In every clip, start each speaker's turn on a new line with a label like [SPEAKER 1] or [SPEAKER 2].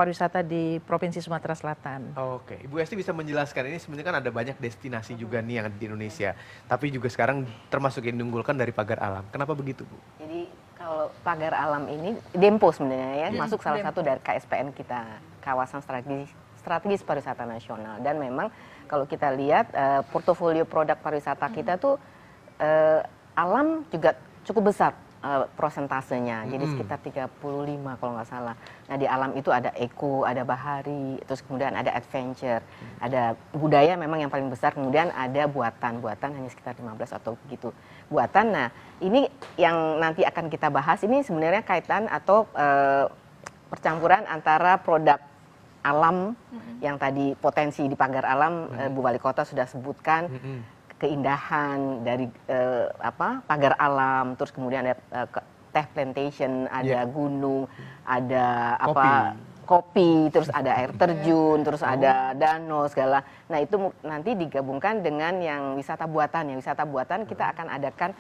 [SPEAKER 1] pariwisata di Provinsi Sumatera Selatan.
[SPEAKER 2] Oke, Ibu Esti bisa menjelaskan ini sebenarnya kan ada banyak destinasi juga nih yang ada di Indonesia, tapi juga sekarang termasuk yang diunggulkan dari pagar alam. Kenapa begitu, Bu?
[SPEAKER 3] Jadi kalau pagar alam ini Dempo sebenarnya ya, masuk salah satu dari KSPN kita, kawasan strategis pariwisata nasional. Dan memang kalau kita lihat portofolio produk pariwisata kita tuh alam juga cukup besar prosentasenya, jadi sekitar 35 kalau nggak salah. Nah di alam itu ada eco, ada bahari, terus kemudian ada adventure, ada budaya memang yang paling besar, kemudian ada buatan hanya sekitar 15 atau begitu buatan. Nah ini yang nanti akan kita bahas, ini sebenarnya kaitan atau percampuran antara produk alam yang tadi potensi di pagar alam Bu Wali Kota sudah sebutkan, keindahan dari pagar alam, terus kemudian ada teh plantation, ada gunung, ada kopi, terus ada air terjun, terus ada danau segala. Nah itu nanti digabungkan dengan yang wisata buatan. Yang wisata buatan kita akan adakan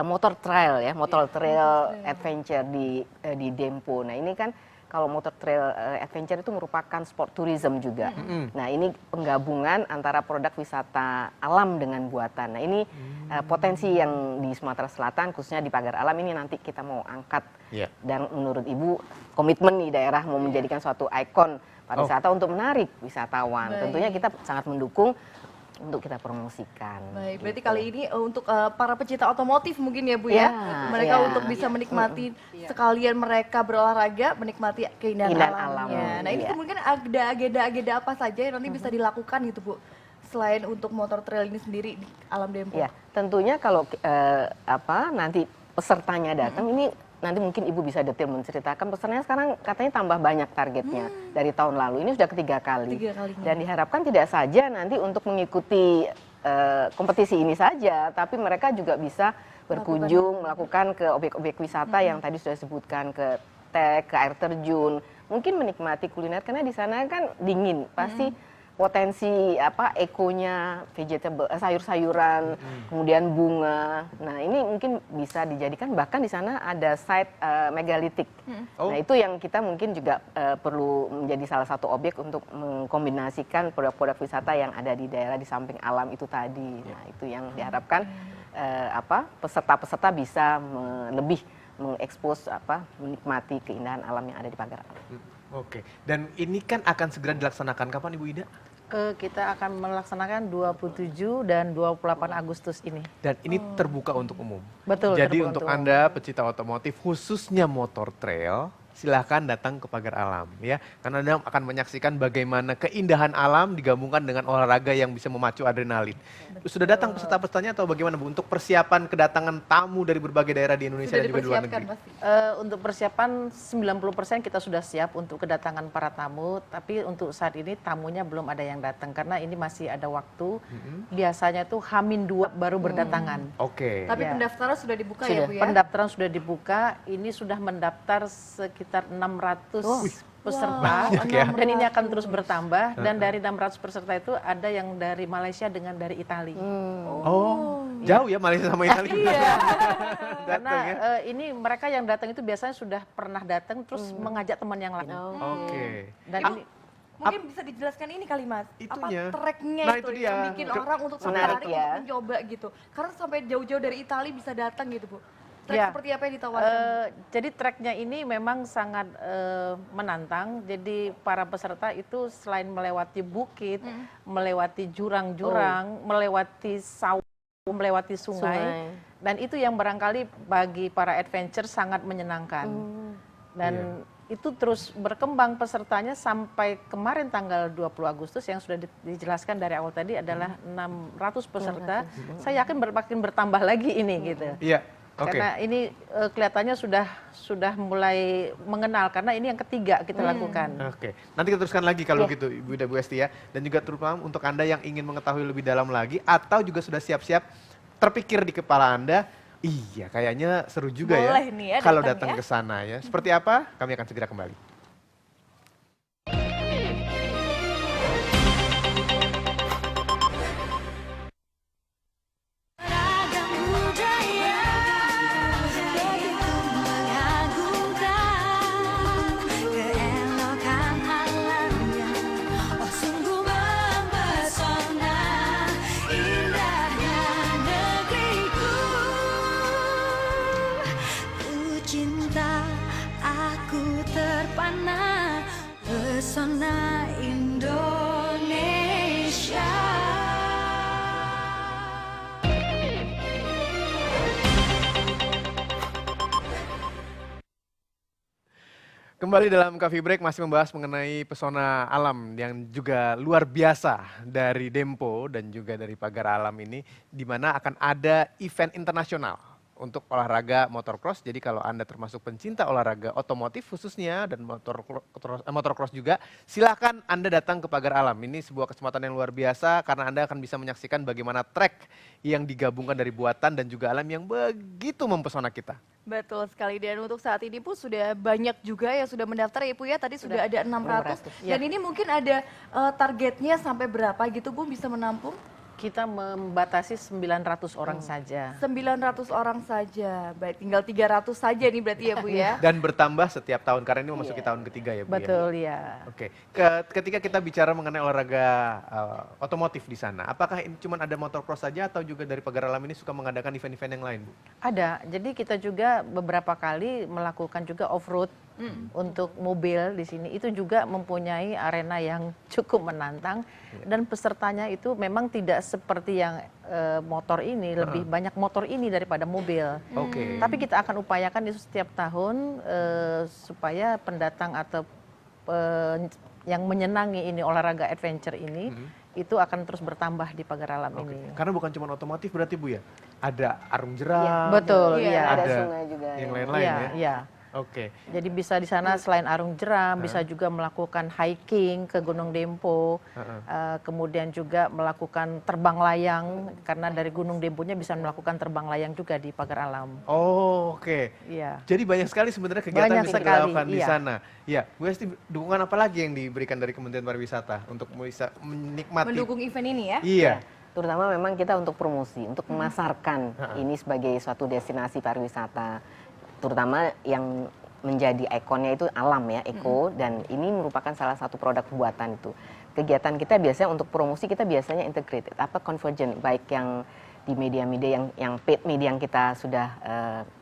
[SPEAKER 3] motor trail ya, motor trail adventure di Dempo. Nah ini kan kalau motor trail adventure itu merupakan sport tourism juga. Nah ini penggabungan antara produk wisata alam dengan buatan. Nah ini potensi yang di Sumatera Selatan khususnya di pagar alam ini nanti kita mau angkat. Dan menurut Ibu komitmen nih daerah mau menjadikan suatu ikon pariwisata untuk menarik wisatawan. Tentunya kita sangat mendukung untuk kita promosikan.
[SPEAKER 4] Baik, berarti kali ini untuk para pecinta otomotif mungkin ya Bu ya, mereka untuk bisa menikmati sekalian mereka berolahraga, menikmati keindahan alamnya. Nah ini mungkin ada agenda-agenda apa saja yang nanti bisa dilakukan gitu Bu, selain untuk motor trail ini sendiri di Alam Dempo?
[SPEAKER 3] Ya, tentunya kalau nanti pesertanya datang ini nanti mungkin Ibu bisa detail menceritakan pesertanya sekarang katanya tambah banyak targetnya dari tahun lalu. Ini sudah ketiga kali. Dan diharapkan tidak saja nanti untuk mengikuti kompetisi ini saja, tapi mereka juga bisa berkunjung, melakukan ke objek-objek wisata yang tadi sudah disebutkan, ke teh, ke air terjun, mungkin menikmati kuliner karena di sana kan dingin, pasti potensi ekonya, vegetable, sayur-sayuran, kemudian bunga. Nah ini mungkin bisa dijadikan, bahkan di sana ada site megalitik. Nah itu yang kita mungkin juga perlu menjadi salah satu objek untuk mengkombinasikan produk-produk wisata yang ada di daerah di samping alam itu tadi. Nah itu yang diharapkan peserta-peserta bisa lebih mengekspos menikmati keindahan alam yang ada di pagar alam.
[SPEAKER 2] Oke, dan ini kan akan segera dilaksanakan kapan Ibu Ida?
[SPEAKER 1] Kita akan melaksanakan 27 dan 28 Agustus ini.
[SPEAKER 2] Dan ini terbuka untuk umum?
[SPEAKER 1] Betul.
[SPEAKER 2] Jadi untuk Anda pecinta otomotif khususnya motor trail, silahkan datang ke pagar alam ya, karena Anda akan menyaksikan bagaimana keindahan alam digabungkan dengan olahraga yang bisa memacu adrenalin. Sudah datang peserta-pesertanya atau bagaimana Bu untuk persiapan kedatangan tamu dari berbagai daerah di Indonesia dan juga di luar negeri?
[SPEAKER 1] Untuk persiapan 90% kita sudah siap untuk kedatangan para tamu, tapi untuk saat ini tamunya belum ada yang datang karena ini masih ada waktu. Biasanya tuh H-2 baru berdatangan.
[SPEAKER 2] Oke.
[SPEAKER 4] Tapi pendaftaran sudah dibuka ya Bu ya?
[SPEAKER 1] Pendaftaran sudah dibuka, ini sudah mendaftar sekitar 600 peserta dan ini akan terus bertambah dan dari 600 peserta itu ada yang dari Malaysia dengan dari Italia.
[SPEAKER 2] Jauh ya Malaysia sama Italia.
[SPEAKER 1] Karena ini mereka yang datang itu biasanya sudah pernah datang terus mengajak teman yang lain. Dan ini
[SPEAKER 4] mungkin bisa dijelaskan ini kali Mas,
[SPEAKER 2] Itunya.
[SPEAKER 4] treknya itu
[SPEAKER 2] dia.
[SPEAKER 4] yang bikin orang untuk
[SPEAKER 3] Menarik
[SPEAKER 4] tertarik untuk mencoba gitu. Karena sampai jauh-jauh dari Italia bisa datang gitu Bu. Trek seperti apa yang ditawarkan?
[SPEAKER 1] Jadi treknya ini memang sangat menantang. Jadi para peserta itu selain melewati bukit, melewati jurang-jurang, melewati sawah, melewati sungai, dan itu yang barangkali bagi para adventure sangat menyenangkan. Dan itu terus berkembang pesertanya sampai kemarin tanggal 20 Agustus yang sudah dijelaskan dari awal tadi adalah 600 peserta. Saya yakin makin bertambah lagi ini gitu. Karena ini kelihatannya sudah mulai mengenal karena ini yang ketiga kita lakukan.
[SPEAKER 2] Nanti kita teruskan lagi kalau gitu Ibu Ida, Bu Esti ya. Dan juga terutama untuk Anda yang ingin mengetahui lebih dalam lagi atau juga sudah siap-siap terpikir di kepala Anda, iya kayaknya seru juga ya kalau datang ke sana ya. Seperti apa? Kami akan segera kembali.
[SPEAKER 5] Ku terpana pesona Indonesia.
[SPEAKER 2] Kembali dalam Coffee Break masih membahas mengenai pesona alam yang juga luar biasa dari Dempo dan juga dari Pagar Alam ini, di mana akan ada event internasional untuk olahraga motocross. Jadi kalau Anda termasuk pencinta olahraga otomotif khususnya dan motocross juga, silakan Anda datang ke Pagar Alam. Ini sebuah kesempatan yang luar biasa karena Anda akan bisa menyaksikan bagaimana trek yang digabungkan dari buatan dan juga alam yang begitu mempesona kita.
[SPEAKER 4] Betul sekali, dan untuk saat ini pun sudah banyak juga yang sudah mendaftar ya Bu ya, tadi sudah ada 600 dan ini mungkin ada targetnya sampai berapa gitu Bu bisa menampung?
[SPEAKER 1] Kita membatasi 900 orang saja.
[SPEAKER 4] 900 orang saja, baik tinggal 300 saja nih berarti ya Bu ya.
[SPEAKER 2] Dan bertambah setiap tahun karena ini memasuki tahun ketiga ya Bu.
[SPEAKER 1] Betul
[SPEAKER 2] Ya?
[SPEAKER 1] ya.
[SPEAKER 2] Oke, ketika kita bicara mengenai olahraga otomotif di sana, apakah ini cuma ada motocross saja atau juga dari Pagar Alam ini suka mengadakan event-event yang lain Bu?
[SPEAKER 1] Ada, jadi kita juga beberapa kali melakukan juga off-road untuk mobil di sini. Itu juga mempunyai arena yang cukup menantang dan pesertanya itu memang tidak seperti yang motor ini, lebih banyak motor ini daripada mobil.
[SPEAKER 2] Oke.
[SPEAKER 1] Tapi kita akan upayakan itu setiap tahun supaya pendatang atau yang menyenangi ini olahraga adventure ini itu akan terus bertambah di Pagar Alam ini.
[SPEAKER 2] Karena bukan cuma otomotif berarti Bu ya? Ada arung jeram,
[SPEAKER 1] Betul,
[SPEAKER 3] Iya,
[SPEAKER 1] iya.
[SPEAKER 3] ada
[SPEAKER 2] ada
[SPEAKER 3] sungai juga.
[SPEAKER 2] yang
[SPEAKER 3] ya.
[SPEAKER 2] lain-lain
[SPEAKER 1] Iya,
[SPEAKER 2] ya?
[SPEAKER 1] iya.
[SPEAKER 2] Oke.
[SPEAKER 1] Jadi bisa di sana selain arung jeram, bisa juga melakukan hiking ke Gunung Dempo, kemudian juga melakukan terbang layang, karena dari Gunung Demponya bisa melakukan terbang layang juga di Pagar Alam.
[SPEAKER 2] Oh, oke.
[SPEAKER 1] Iya.
[SPEAKER 2] Jadi banyak sekali sebenarnya kegiatan
[SPEAKER 1] Banyak
[SPEAKER 2] yang bisa
[SPEAKER 1] sekali,
[SPEAKER 2] dilakukan di
[SPEAKER 1] iya.
[SPEAKER 2] sana. Ya, Bu Esti, dukungan apa lagi yang diberikan dari Kementerian Pariwisata untuk bisa menikmati?
[SPEAKER 4] Mendukung event ini ya.
[SPEAKER 2] Iya.
[SPEAKER 3] Terutama memang kita untuk promosi, untuk memasarkan ini sebagai suatu destinasi pariwisata, terutama yang menjadi ikonnya itu alam ya, eko, dan ini merupakan salah satu produk buatan itu. Kegiatan kita biasanya untuk promosi kita biasanya integrated, convergent, baik yang di media-media yang paid media yang kita sudah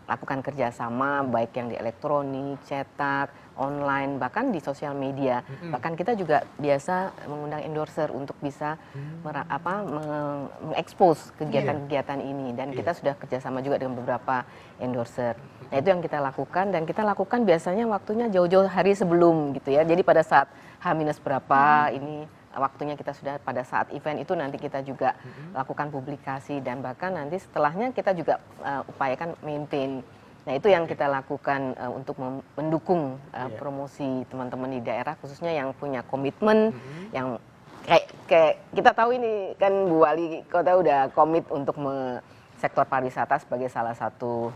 [SPEAKER 3] lakukan kerjasama, baik yang di elektronik, cetak, online, bahkan di sosial media. Bahkan kita juga biasa mengundang endorser untuk bisa mengekspos kegiatan-kegiatan ini, dan kita sudah kerjasama juga dengan beberapa endorser. Nah itu yang kita lakukan, dan kita lakukan biasanya waktunya jauh-jauh hari sebelum gitu ya. Jadi pada saat H- berapa ini waktunya kita sudah pada saat event itu nanti kita juga lakukan publikasi, dan bahkan nanti setelahnya kita juga upayakan maintain. Nah itu yang kita lakukan untuk mendukung promosi teman-teman di daerah, khususnya yang punya komitmen, yang kayak kita tahu ini kan Bu Wali Kota udah komit untuk sektor pariwisata sebagai salah satu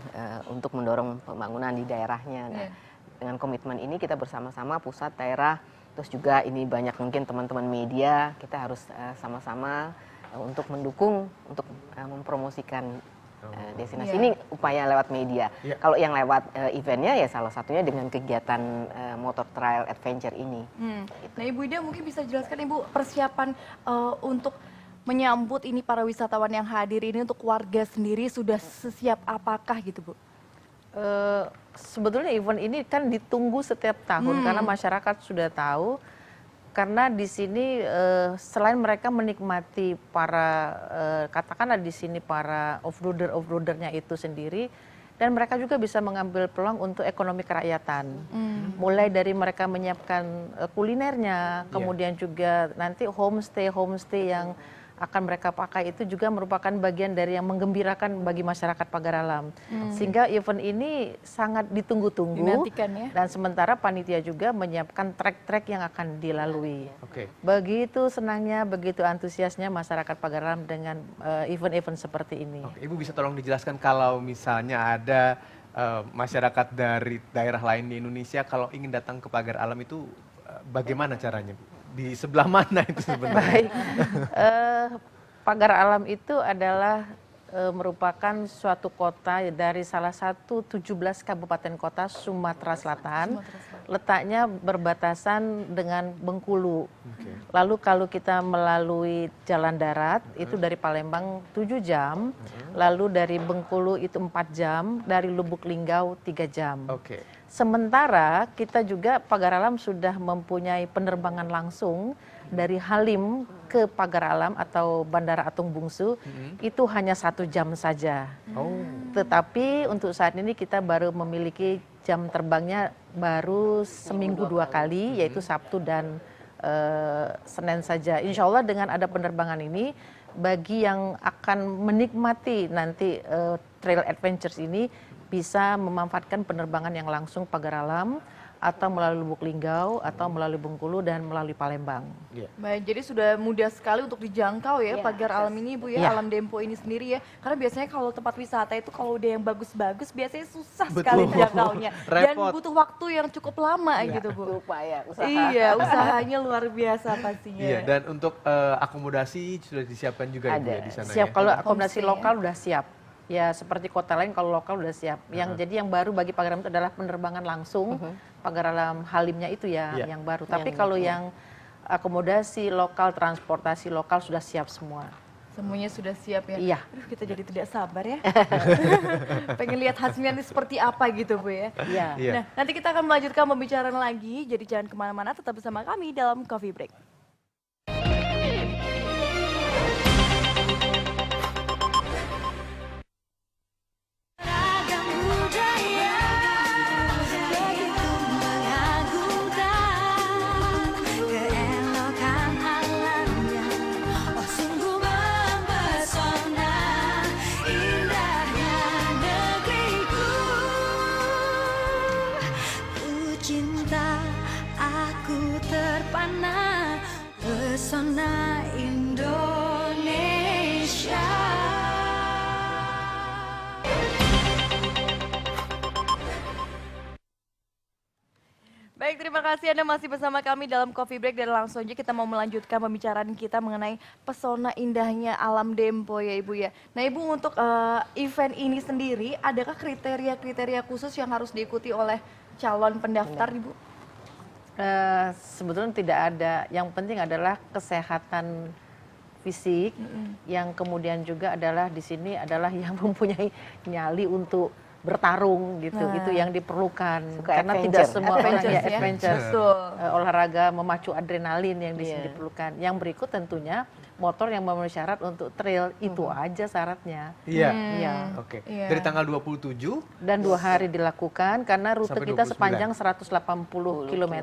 [SPEAKER 3] untuk mendorong pembangunan di daerahnya. Nah, dengan komitmen ini kita bersama-sama pusat, daerah, terus juga ini banyak mungkin teman-teman media, kita harus sama-sama untuk mendukung, untuk mempromosikan destinasi ini, upaya lewat media. Kalau yang lewat eventnya ya salah satunya dengan kegiatan motor trail adventure ini.
[SPEAKER 4] Nah Ibu Ida mungkin bisa jelaskan Ibu persiapan untuk menyambut ini para wisatawan yang hadir ini, untuk warga sendiri sudah sesiap apakah gitu Bu?
[SPEAKER 1] Sebetulnya event ini kan ditunggu setiap tahun karena masyarakat sudah tahu, karena di sini selain mereka menikmati para katakanlah di sini para off-roadernya itu sendiri, dan mereka juga bisa mengambil peluang untuk ekonomi kerakyatan. Mulai dari mereka menyiapkan kulinernya, kemudian juga nanti homestay yang akan mereka pakai itu juga merupakan bagian dari yang menggembirakan bagi masyarakat Pagar Alam. Sehingga event ini sangat ditunggu-tunggu.
[SPEAKER 4] Dinantikan ya.
[SPEAKER 1] Dan sementara panitia juga menyiapkan trek-trek yang akan dilalui.
[SPEAKER 2] Oke.
[SPEAKER 1] Begitu senangnya, begitu antusiasnya masyarakat Pagar Alam dengan event-event seperti ini.
[SPEAKER 2] Oke, Ibu bisa tolong dijelaskan kalau misalnya ada masyarakat dari daerah lain di Indonesia kalau ingin datang ke Pagar Alam itu bagaimana caranya, Bu? Di sebelah mana itu sebenarnya?
[SPEAKER 1] Baik, Pagar Alam itu adalah merupakan suatu kota dari salah satu 17 kabupaten kota Sumatera Selatan. Letaknya berbatasan dengan Bengkulu. Lalu kalau kita melalui jalan darat itu dari Palembang 7 jam, lalu dari Bengkulu itu 4 jam, dari Lubuk Linggau 3 jam. Sementara kita juga Pagar Alam sudah mempunyai penerbangan langsung dari Halim ke Pagar Alam atau Bandara Atung Bungsu itu hanya 1 jam saja. Tetapi untuk saat ini kita baru memiliki jam terbangnya baru seminggu 2 kali, yaitu Sabtu dan Senin saja. Insya Allah dengan ada penerbangan ini, bagi yang akan menikmati nanti trail adventures ini bisa memanfaatkan penerbangan yang langsung Pagar Alam atau melalui Lubuk Linggau atau melalui Bengkulu dan melalui Palembang.
[SPEAKER 4] Baik, jadi sudah mudah sekali untuk dijangkau ya Pagar Alam ini Bu ya, Alam Dempo ini sendiri ya. Karena biasanya kalau tempat wisata itu kalau udah yang bagus-bagus biasanya susah sekali dijangkaunya dan butuh waktu yang cukup lama gitu Bu.
[SPEAKER 3] Usaha.
[SPEAKER 4] Iya, usahanya luar biasa pastinya.
[SPEAKER 2] Iya, dan untuk akomodasi sudah disiapkan juga Ibu ya di sana
[SPEAKER 1] Siap,
[SPEAKER 2] ya?
[SPEAKER 1] kalau akomodasi lokal udah siap. Ya seperti kota lain kalau lokal udah siap. Jadi yang baru bagi Pagar Alam itu adalah penerbangan langsung Pagar Alam Halimnya itu ya yang baru. Tapi kalau yang akomodasi lokal, transportasi lokal sudah siap semua.
[SPEAKER 4] Semuanya sudah siap ya?
[SPEAKER 1] Iya.
[SPEAKER 4] Aduh, kita jadi tidak sabar ya. Pengen lihat hasilnya ini seperti apa gitu Bu ya.
[SPEAKER 1] Iya.
[SPEAKER 4] Nah, nanti kita akan melanjutkan pembicaraan lagi. Jadi jangan kemana-mana, tetap bersama kami dalam Coffee Break.
[SPEAKER 5] Ragam budaya begitu mengagumkan, keelokan alamnya oh sungguh mempesona, indahnya negeriku. Ku cinta, aku terpana, pesona Indonesia.
[SPEAKER 4] Baik, terima kasih Anda masih bersama kami dalam Coffee Break dan langsung aja kita mau melanjutkan pembicaraan kita mengenai pesona indahnya Alam Dempo ya Ibu ya. Nah Ibu, untuk event ini sendiri adakah kriteria-kriteria khusus yang harus diikuti oleh calon pendaftar Ibu?
[SPEAKER 1] Sebetulnya tidak ada. Yang penting adalah kesehatan fisik, yang kemudian juga adalah di sini adalah yang mempunyai nyali untuk bertarung gitu. Itu yang diperlukan. Karena tidak semua orang ya adventure, olahraga memacu adrenalin yang di sini diperlukan. Yang berikut tentunya motor yang memenuhi syarat untuk trail itu aja syaratnya.
[SPEAKER 2] Iya. Oke. Dari tanggal 27
[SPEAKER 1] dan 2 hari dilakukan karena rute kita sepanjang 180 km.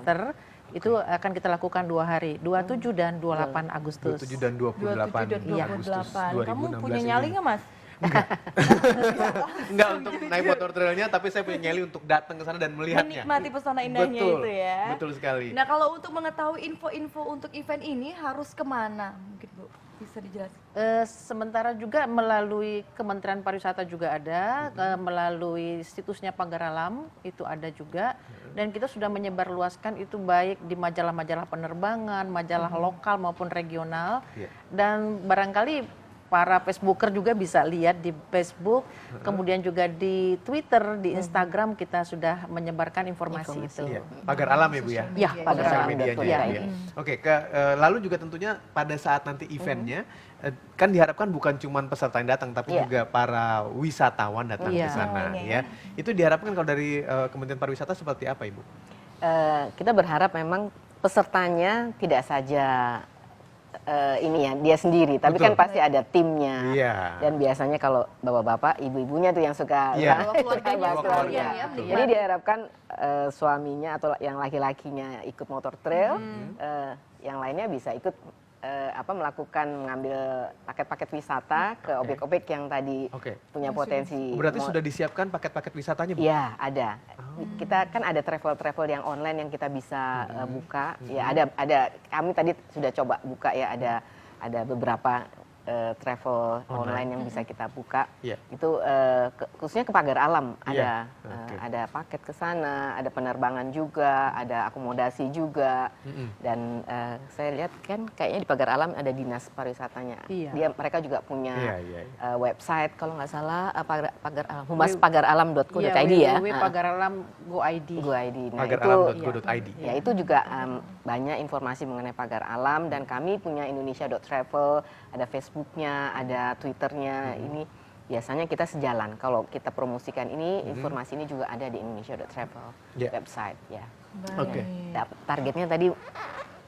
[SPEAKER 1] Itu akan kita lakukan 2 hari, 27 dan 28 Agustus.
[SPEAKER 2] 27 dan 28 Agustus 2016.
[SPEAKER 4] Kamu punya nyali nggak Mas?
[SPEAKER 2] Enggak untuk naik motor trailnya, tapi saya punya nyali untuk datang ke sana dan melihatnya.
[SPEAKER 4] Menikmati pesona indahnya itu ya.
[SPEAKER 2] Betul sekali.
[SPEAKER 4] Nah kalau untuk mengetahui info-info untuk event ini harus kemana mungkin Bu? Bisa dijelaskan?
[SPEAKER 1] Sementara juga melalui Kementerian Pariwisata juga ada, melalui situsnya Pagar Alam itu ada juga. Dan kita sudah menyebarluaskan itu baik di majalah-majalah penerbangan, majalah lokal maupun regional. Dan barangkali para Facebooker juga bisa lihat di Facebook, kemudian juga di Twitter, di Instagram kita sudah menyebarkan informasi itu.
[SPEAKER 2] Pagar Alam ya Bu ya?
[SPEAKER 1] Iya, Pagar Alam.
[SPEAKER 2] Medianya. Oke, lalu juga tentunya pada saat nanti eventnya, kan diharapkan bukan cuma peserta yang datang, tapi juga para wisatawan datang ke sana ya. Itu diharapkan kalau dari Kementerian Pariwisata seperti apa Ibu?
[SPEAKER 3] Kita berharap memang pesertanya tidak saja ini ya dia sendiri, tapi kan pasti ada timnya. Dan biasanya kalau bapak-bapak, ibu-ibunya tuh yang suka
[SPEAKER 4] keluarganya.
[SPEAKER 3] Jadi diharapkan suaminya atau yang laki-lakinya ikut motor trail, yang lainnya bisa ikut melakukan mengambil paket-paket wisata ke objek-objek yang tadi punya potensi.
[SPEAKER 2] Berarti sudah disiapkan paket-paket wisatanya Bu?
[SPEAKER 3] Iya, ada. Kita kan ada travel-travel yang online yang kita bisa buka. Ya ada kami tadi sudah coba buka ya, ada beberapa travel online yang bisa kita buka.
[SPEAKER 2] Iya.
[SPEAKER 3] Itu khususnya ke pagar alam
[SPEAKER 2] Iya,
[SPEAKER 3] ada paket ke sana, ada penerbangan juga, ada akomodasi juga. Dan saya lihat kan kayaknya di pagar alam ada dinas pariwisatanya.
[SPEAKER 1] Iya.
[SPEAKER 3] Mereka juga punya
[SPEAKER 2] Iya.
[SPEAKER 3] website kalau nggak salah pagar alam, humaspagaralam.co.id ya.
[SPEAKER 1] www.pagaralam.go.id.
[SPEAKER 3] Go.id. Nah,
[SPEAKER 2] Pagaralam.go.id.
[SPEAKER 3] ya itu juga banyak informasi mengenai pagar alam, dan kami punya Indonesia.travel, ada Facebooknya, ada Twitternya. Ini biasanya kita sejalan. Kalau kita promosikan ini, informasi ini juga ada di Indonesia.travel website ya.
[SPEAKER 2] Oke.
[SPEAKER 3] Targetnya tadi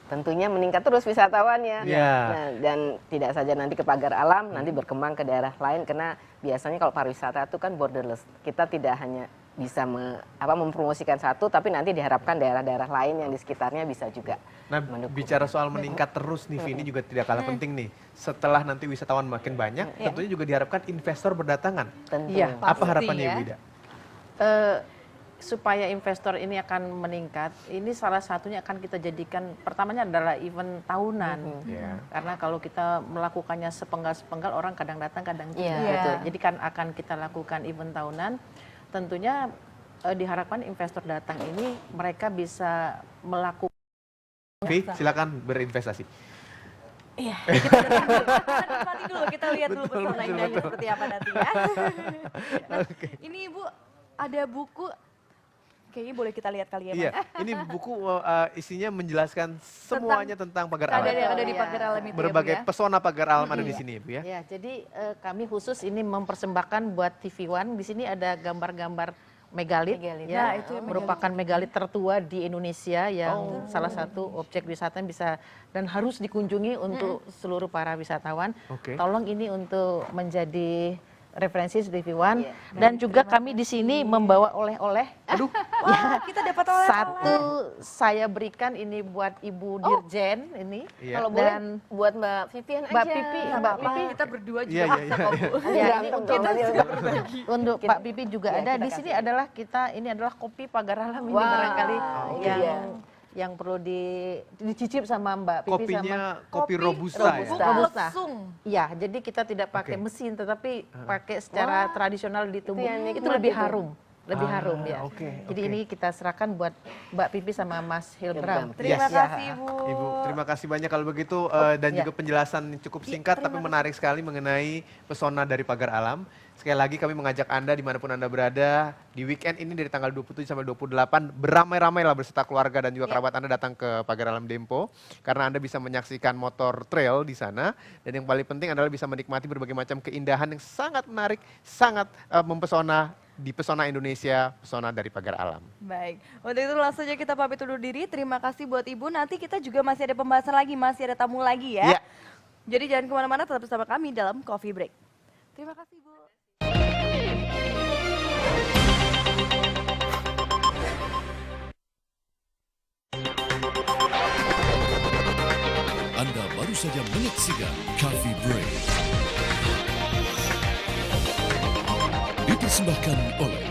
[SPEAKER 3] tentunya meningkat terus wisatawannya.
[SPEAKER 2] Iya.
[SPEAKER 3] Nah, dan tidak saja nanti ke pagar alam, nanti berkembang ke daerah lain, karena biasanya kalau pariwisata itu kan borderless. Kita tidak hanya bisa mempromosikan satu, tapi nanti diharapkan daerah-daerah lain yang di sekitarnya bisa juga
[SPEAKER 2] Nah,
[SPEAKER 3] mendukung.
[SPEAKER 2] bicara soal meningkat terus nih, ini juga tidak kalah penting nih. Setelah nanti wisatawan makin banyak, tentunya juga diharapkan investor berdatangan.
[SPEAKER 3] Tentu.
[SPEAKER 1] Iya.
[SPEAKER 2] Apa
[SPEAKER 4] Pasti
[SPEAKER 2] harapannya
[SPEAKER 4] ya.
[SPEAKER 2] Ibu Ida?
[SPEAKER 1] Supaya investor ini akan meningkat, ini salah satunya akan kita jadikan, pertamanya adalah event tahunan.
[SPEAKER 2] Iya.
[SPEAKER 1] Karena kalau kita melakukannya sepenggal-sepenggal, orang kadang datang, kadang tidak.
[SPEAKER 3] Iya.
[SPEAKER 1] Gitu. Jadi kan akan kita lakukan event tahunan, tentunya diharapkan investor datang ini mereka bisa melakukan.
[SPEAKER 2] Vi, silakan berinvestasi.
[SPEAKER 4] Nikmati dulu, kita lihat dulu
[SPEAKER 2] Betul,
[SPEAKER 4] pesona
[SPEAKER 2] betul,
[SPEAKER 4] indahnya
[SPEAKER 2] betul.
[SPEAKER 4] seperti apa nanti ya. Nah, ini Ibu ada buku, kayaknya boleh kita lihat kali ya,
[SPEAKER 2] Iya,
[SPEAKER 4] Mas.
[SPEAKER 2] ini buku isinya menjelaskan semuanya tentang pagar
[SPEAKER 4] Ada
[SPEAKER 2] alam.
[SPEAKER 4] yang ada di
[SPEAKER 1] Iya.
[SPEAKER 4] pagar alam itu
[SPEAKER 2] Berbagai
[SPEAKER 4] ya, Bu ya.
[SPEAKER 2] pesona pagar alam ada di sini, Bu ya.
[SPEAKER 1] Ya, jadi kami khusus ini mempersembahkan buat TV One. Di sini ada gambar-gambar megalit,
[SPEAKER 3] Megalit.
[SPEAKER 1] ya,
[SPEAKER 4] Nah, itu yang
[SPEAKER 1] merupakan megalit tertua di Indonesia yang salah satu objek wisata yang bisa dan harus dikunjungi untuk seluruh para wisatawan.
[SPEAKER 2] Oke.
[SPEAKER 1] Tolong ini untuk menjadi referensi TV One, dan juga kami di sini membawa oleh-oleh.
[SPEAKER 4] Wah, kita dapat oleh-oleh.
[SPEAKER 1] Satu saya berikan ini buat Ibu Dirjen ini.
[SPEAKER 2] Iya.
[SPEAKER 3] Kalau
[SPEAKER 1] Dan
[SPEAKER 3] boleh buat Mbak Vivian
[SPEAKER 1] Mbak
[SPEAKER 3] aja.
[SPEAKER 1] Pipi,
[SPEAKER 4] Nggak
[SPEAKER 1] Mbak
[SPEAKER 4] apa-apa,
[SPEAKER 1] Pipi
[SPEAKER 4] kita berdua juga
[SPEAKER 2] Iya, iya,
[SPEAKER 4] bisa
[SPEAKER 2] iya,
[SPEAKER 4] kok,
[SPEAKER 2] iya.
[SPEAKER 4] Bu.
[SPEAKER 1] Ya, ini
[SPEAKER 3] Berantem
[SPEAKER 1] untuk
[SPEAKER 3] dong, kita
[SPEAKER 1] untuk
[SPEAKER 3] Kita-
[SPEAKER 1] Pak Pipi juga
[SPEAKER 3] ya,
[SPEAKER 1] ada.
[SPEAKER 3] kita
[SPEAKER 1] Di sini
[SPEAKER 3] kasih.
[SPEAKER 1] adalah ini adalah kopi pagar alam ini
[SPEAKER 3] Wah,
[SPEAKER 1] barangkali
[SPEAKER 3] oke.
[SPEAKER 1] yang perlu dicicip sama Mbak Pipi sama.
[SPEAKER 2] Kopinya kopi robusta ya.
[SPEAKER 1] Robusta. Robusta.
[SPEAKER 4] Langsung.
[SPEAKER 1] Iya, jadi kita tidak pakai
[SPEAKER 2] Oke.
[SPEAKER 1] mesin, tetapi pakai secara tradisional ditumbuk.
[SPEAKER 3] yang nikmat
[SPEAKER 1] Itu lebih
[SPEAKER 3] itu.
[SPEAKER 1] harum. Lebih harum ya.
[SPEAKER 2] oke,
[SPEAKER 1] Jadi
[SPEAKER 2] oke.
[SPEAKER 1] ini kita serahkan buat Mbak Pipi sama Mas Hilbram.
[SPEAKER 3] Hilbram.
[SPEAKER 4] Terima
[SPEAKER 2] Yes.
[SPEAKER 4] kasih, Bu.
[SPEAKER 2] Ibu, terima kasih banyak kalau begitu dan
[SPEAKER 1] ya.
[SPEAKER 2] juga penjelasan yang cukup singkat tapi menarik sekali mengenai pesona dari pagar alam. Sekali lagi kami mengajak Anda dimanapun Anda berada di weekend ini dari tanggal 27 sampai 28 beramai-ramailah beserta keluarga dan juga kerabat Anda datang ke pagar alam Dempo karena Anda bisa menyaksikan motor trail di sana dan yang paling penting adalah bisa menikmati berbagai macam keindahan yang sangat menarik, sangat mempesona di pesona Indonesia, pesona dari pagar alam.
[SPEAKER 4] Baik, untuk itu langsung saja kita pamit undur diri. Terima kasih buat Ibu. Nanti kita juga masih ada pembahasan lagi, masih ada tamu lagi ya.
[SPEAKER 2] Iya.
[SPEAKER 4] Jadi jangan kemana-mana, tetap bersama kami dalam Coffee Break. Terima kasih, Bu.
[SPEAKER 6] Anda baru saja menyaksikan Coffee Break. Dipersembahkan oleh